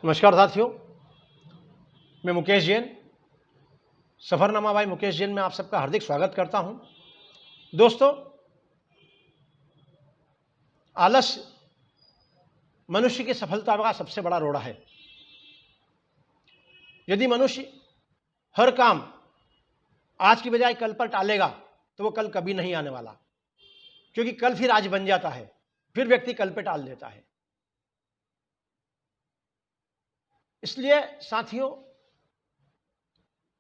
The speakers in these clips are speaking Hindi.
नमस्कार साथियों, मैं मुकेश जैन, सफ़रनामा बाय मुकेश जैन में आप सबका हार्दिक स्वागत करता हूं। दोस्तों, आलस्य मनुष्य की सफलता का सबसे बड़ा रोड़ा है। यदि मनुष्य हर काम आज की बजाय कल पर टालेगा तो वो कल कभी नहीं आने वाला, क्योंकि कल फिर आज बन जाता है, फिर व्यक्ति कल पे टाल देता है। इसलिए साथियों,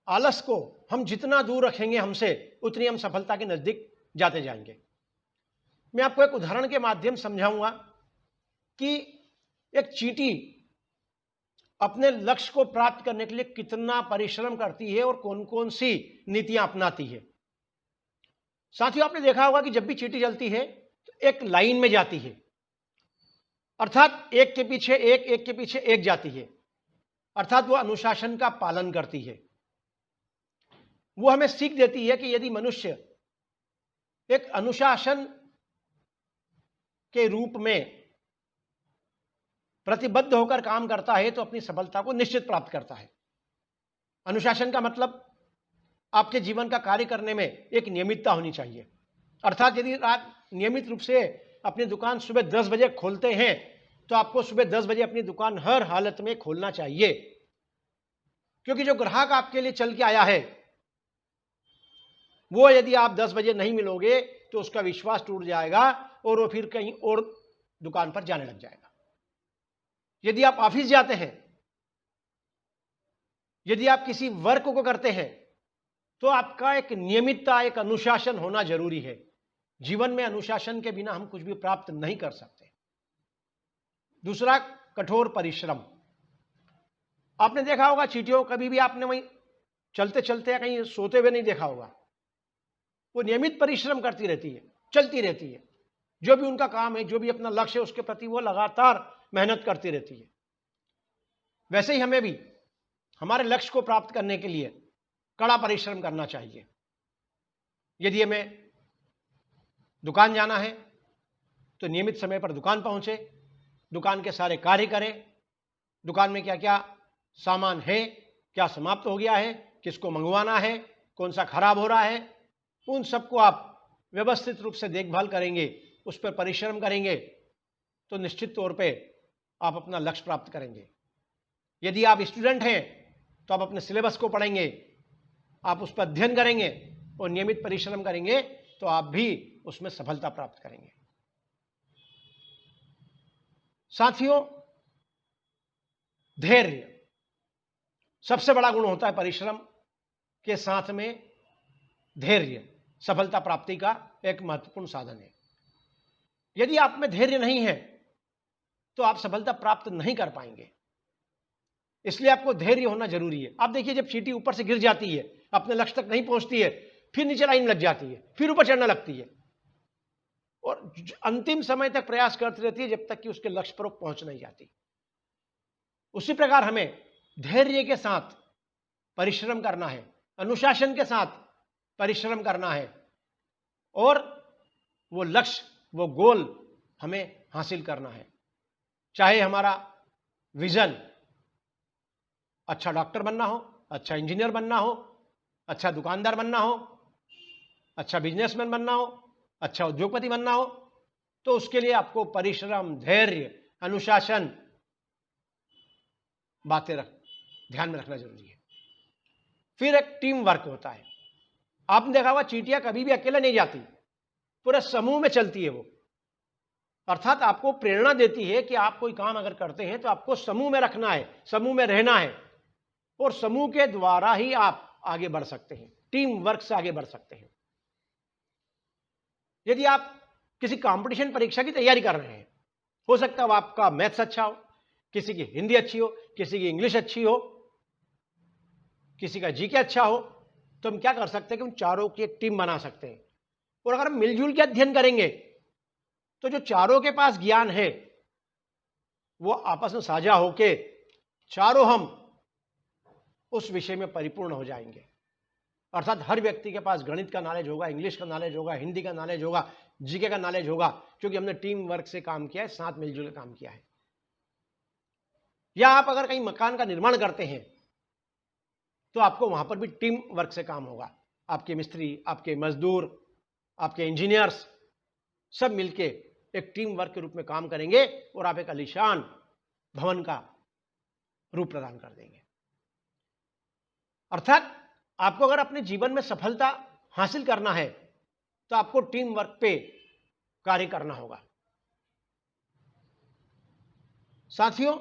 आलस को हम जितना दूर रखेंगे हमसे, उतनी हम सफलता के नजदीक जाते जाएंगे। मैं आपको एक उदाहरण के माध्यम समझाऊंगा कि एक चींटी अपने लक्ष्य को प्राप्त करने के लिए कितना परिश्रम करती है और कौन कौन सी नीतियां अपनाती है। साथियों, आपने देखा होगा कि जब भी चींटी चलती है तो एक लाइन में जाती है, अर्थात एक के पीछे एक के पीछे एक जाती है, अर्थात वो अनुशासन का पालन करती है। वो हमें सीख देती है कि यदि मनुष्य एक अनुशासन के रूप में प्रतिबद्ध होकर काम करता है तो अपनी सफलता को निश्चित प्राप्त करता है। अनुशासन का मतलब आपके जीवन का कार्य करने में एक नियमितता होनी चाहिए। अर्थात यदि आप नियमित रूप से अपनी दुकान सुबह 10 बजे खोलते हैं तो आपको सुबह 10 बजे अपनी दुकान हर हालत में खोलना चाहिए, क्योंकि जो ग्राहक आपके लिए चल के आया है वो यदि आप 10 बजे नहीं मिलोगे तो उसका विश्वास टूट जाएगा और वो फिर कहीं और दुकान पर जाने लग जाएगा। यदि आप ऑफिस जाते हैं, यदि आप किसी वर्क को करते हैं तो आपका एक नियमितता, एक अनुशासन होना जरूरी है। जीवन में अनुशासन के बिना हम कुछ भी प्राप्त नहीं कर सकते। दूसरा, कठोर परिश्रम। आपने देखा होगा चींटियों को कभी भी आपने वहीं चलते चलते या कहीं सोते हुए नहीं देखा होगा। वो नियमित परिश्रम करती रहती है, चलती रहती है। जो भी उनका काम है, जो भी अपना लक्ष्य है, उसके प्रति वो लगातार मेहनत करती रहती है। वैसे ही हमें भी हमारे लक्ष्य को प्राप्त करने के लिए कड़ा परिश्रम करना चाहिए। यदि हमें दुकान जाना है तो नियमित समय पर दुकान पहुंचे, दुकान के सारे कार्य करें। दुकान में क्या क्या सामान है, क्या समाप्त हो गया है, किसको मंगवाना है, कौन सा खराब हो रहा है, उन सबको आप व्यवस्थित रूप से देखभाल करेंगे, उस पर परिश्रम करेंगे तो निश्चित तौर पे आप अपना लक्ष्य प्राप्त करेंगे। यदि आप स्टूडेंट हैं तो आप अपने सिलेबस को पढ़ेंगे, आप उस पर अध्ययन करेंगे और नियमित परिश्रम करेंगे तो आप भी उसमें सफलता प्राप्त करेंगे। साथियों, धैर्य सबसे बड़ा गुण होता है। परिश्रम के साथ में धैर्य सफलता प्राप्ति का एक महत्वपूर्ण साधन है। यदि आप में धैर्य नहीं है तो आप सफलता प्राप्त नहीं कर पाएंगे। इसलिए आपको धैर्य होना जरूरी है। आप देखिए, जब चींटी ऊपर से गिर जाती है, अपने लक्ष्य तक नहीं पहुंचती है, फिर नीचे लाइन लग जाती है, फिर ऊपर चढ़ने लगती है और अंतिम समय तक प्रयास करती रहती है जब तक कि उसके लक्ष्य पर पहुंच नहीं जाती। उसी प्रकार हमें धैर्य के साथ परिश्रम करना है, अनुशासन के साथ परिश्रम करना है और वो लक्ष्य, वो गोल हमें हासिल करना है। चाहे हमारा विजन अच्छा डॉक्टर बनना हो, अच्छा इंजीनियर बनना हो, अच्छा दुकानदार बनना हो, अच्छा बिजनेसमैन बनना हो, अच्छा उद्योगपति बनना हो, तो उसके लिए आपको परिश्रम, धैर्य, अनुशासन बातें ध्यान में रखना जरूरी है। फिर एक टीम वर्क होता है। आपने देखा होगा चींटियां कभी भी अकेले नहीं जाती, पूरे समूह में चलती है वो। अर्थात आपको प्रेरणा देती है कि आप कोई काम अगर करते हैं तो आपको समूह में रखना है, समूह में रहना है और समूह के द्वारा ही आप आगे बढ़ सकते हैं, टीम वर्क से आगे बढ़ सकते हैं। यदि आप किसी कंपटीशन परीक्षा की तैयारी कर रहे हैं, हो सकता है आपका मैथ्स अच्छा हो, किसी की हिंदी अच्छी हो, किसी की इंग्लिश अच्छी हो, किसी का जीके अच्छा हो, तो हम क्या कर सकते हैं कि उन चारों की एक टीम बना सकते हैं। और अगर हम मिलजुल के अध्ययन करेंगे तो जो चारों के पास ज्ञान है वो आपस में साझा होके चारों हम उस विषय में परिपूर्ण हो जाएंगे। अर्थात हर व्यक्ति के पास गणित का नॉलेज होगा, इंग्लिश का नॉलेज होगा, हिंदी का नॉलेज होगा, जीके का नॉलेज होगा, क्योंकि हमने टीम वर्क से काम किया है, साथ मिलजुल काम किया है। या आप अगर कहीं मकान का निर्माण करते हैं तो आपको वहां पर भी टीम वर्क से काम होगा। आपके मिस्त्री, आपके मजदूर, आपके इंजीनियर्स सब मिलके एक टीम वर्क के रूप में काम करेंगे और आप एक आलीशान भवन का रूप प्रदान कर देंगे। अर्थात आपको अगर अपने जीवन में सफलता हासिल करना है तो आपको टीम वर्क पे कार्य करना होगा। साथियों,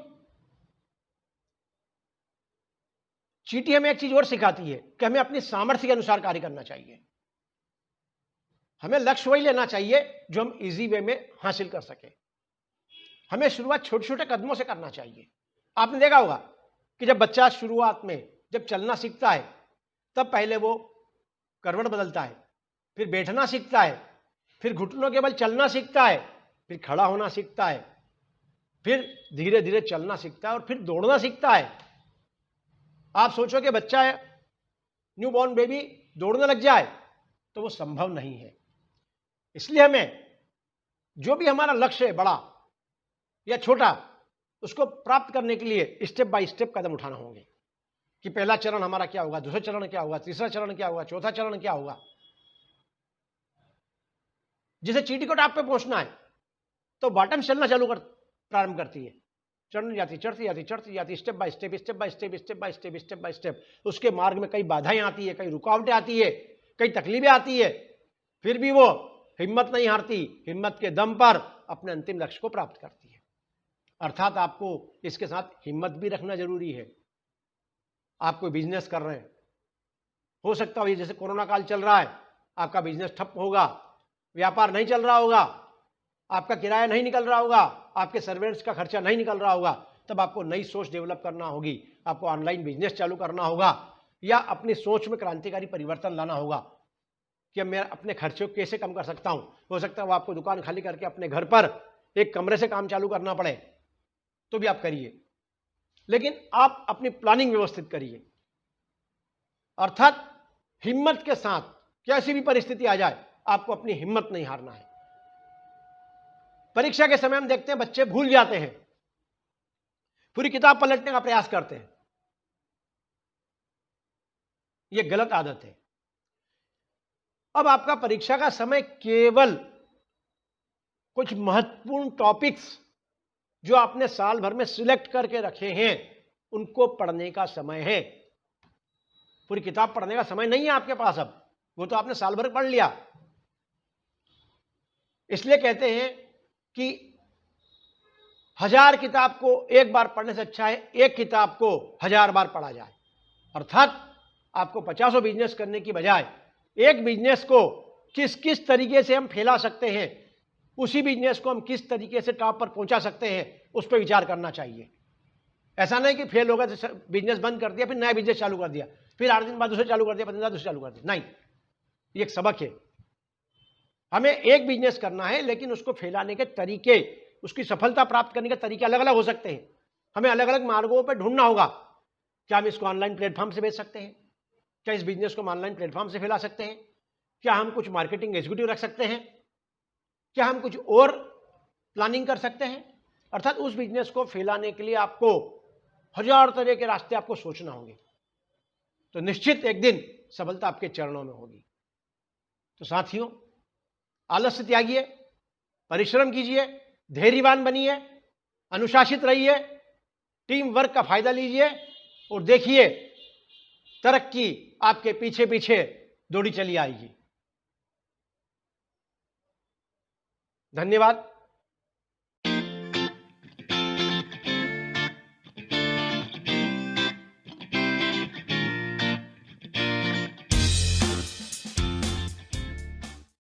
चींटी हमें एक चीज और सिखाती है कि हमें अपनी सामर्थ्य के अनुसार कार्य करना चाहिए। हमें लक्ष्य वही लेना चाहिए जो हम इजी वे में हासिल कर सके। हमें शुरुआत छोटे छोटे कदमों से करना चाहिए। आपने देखा होगा कि जब बच्चा शुरुआत में जब चलना सीखता है तब पहले वो करवट बदलता है, फिर बैठना सीखता है, फिर घुटनों के बल चलना सीखता है, फिर खड़ा होना सीखता है, फिर धीरे धीरे चलना सीखता है और फिर दौड़ना सीखता है। आप सोचो कि बच्चा है, न्यू बॉर्न बेबी दौड़ने लग जाए तो वो संभव नहीं है। इसलिए हमें जो भी हमारा लक्ष्य है, बड़ा या छोटा, उसको प्राप्त करने के लिए स्टेप बाय स्टेप कदम उठाना होंगे कि पहला चरण हमारा क्या होगा, दूसरा चरण क्या होगा, तीसरा चरण क्या होगा, चौथा चरण क्या होगा। जैसे चींटी को टॉप पे पहुंचना है तो बॉटम चलना प्रारंभ करती है, चढ़ती जाती, चढ़ती जाती, चढ़ती जाती, step by step, step by step, step by step, step by step. उसके मार्ग में कई बाधाएं आती है, कई रुकावटें आती है, कई तकलीफें आती है, फिर भी वो हिम्मत नहीं हारती, हिम्मत के दम पर अपने अंतिम लक्ष्य को प्राप्त करती है। अर्थात आपको इसके साथ हिम्मत भी रखना जरूरी है। आप कोई बिजनेस कर रहे हैं, हो सकता है जैसे कोरोना काल चल रहा है, आपका बिजनेस ठप होगा, व्यापार नहीं चल रहा होगा, आपका किराया नहीं निकल रहा होगा, आपके सर्वेंट्स का खर्चा नहीं निकल रहा होगा, तब आपको नई सोच डेवलप करना होगी। आपको ऑनलाइन बिजनेस चालू करना होगा या अपनी सोच में क्रांतिकारी परिवर्तन लाना होगा कि मैं अपने खर्चों को कैसे कम कर सकता हूं। हो सकता है वो आपको दुकान खाली करके अपने घर पर एक कमरे से काम चालू करना पड़े, तो भी आप करिए, लेकिन आप अपनी प्लानिंग व्यवस्थित करिए। अर्थात हिम्मत के साथ कैसी भी परिस्थिति आ जाए, आपको अपनी हिम्मत नहीं हारना है। परीक्षा के समय हम देखते हैं बच्चे भूल जाते हैं, पूरी किताब पलटने का प्रयास करते हैं। यह गलत आदत है। अब आपका परीक्षा का समय केवल कुछ महत्वपूर्ण टॉपिक्स जो आपने साल भर में सिलेक्ट करके रखे हैं उनको पढ़ने का समय है। पूरी किताब पढ़ने का समय नहीं है आपके पास। अब वो तो आपने साल भर पढ़ लिया। इसलिए कहते हैं कि 1000 किताब को एक बार पढ़ने से अच्छा है एक किताब को 1000 बार पढ़ा जाए। अर्थात आपको 50 बिजनेस करने की बजाय एक बिजनेस को किस किस तरीके से हम फैला सकते हैं, उसी बिजनेस को हम किस तरीके से टॉप पर पहुंचा सकते हैं, उस पर विचार करना चाहिए। ऐसा नहीं कि फेल होगा तो बिजनेस बंद कर दिया, फिर नया बिजनेस चालू कर दिया, फिर 8 दिन बाद दूसरा चालू कर दिया, 15 दिन बाद दूसरा चालू कर दिया। नहीं, ये एक सबक है। हमें एक बिजनेस करना है, लेकिन उसको फैलाने के तरीके, उसकी सफलता प्राप्त करने के तरीके अलग अलग हो सकते हैं। हमें अलग अलग मार्गों पर ढूंढना होगा। क्या हम इसको ऑनलाइन प्लेटफॉर्म से बेच सकते हैं? क्या इस बिजनेस को हम ऑनलाइन प्लेटफॉर्म से फैला सकते हैं? क्या हम कुछ मार्केटिंग एग्जीक्यूटिव रख सकते हैं? क्या हम कुछ और प्लानिंग कर सकते हैं? अर्थात उस बिजनेस को फैलाने के लिए आपको 1000 तरह के रास्ते आपको सोचना होंगे। तो निश्चित एक दिन सफलता आपके चरणों में होगी। तो साथियों, आलस्य त्यागिए, परिश्रम कीजिए, धैर्यवान बनिए, अनुशासित रहिए, टीम वर्क का फायदा लीजिए और देखिए तरक्की आपके पीछे पीछे दौड़ी चली आएगी। धन्यवाद।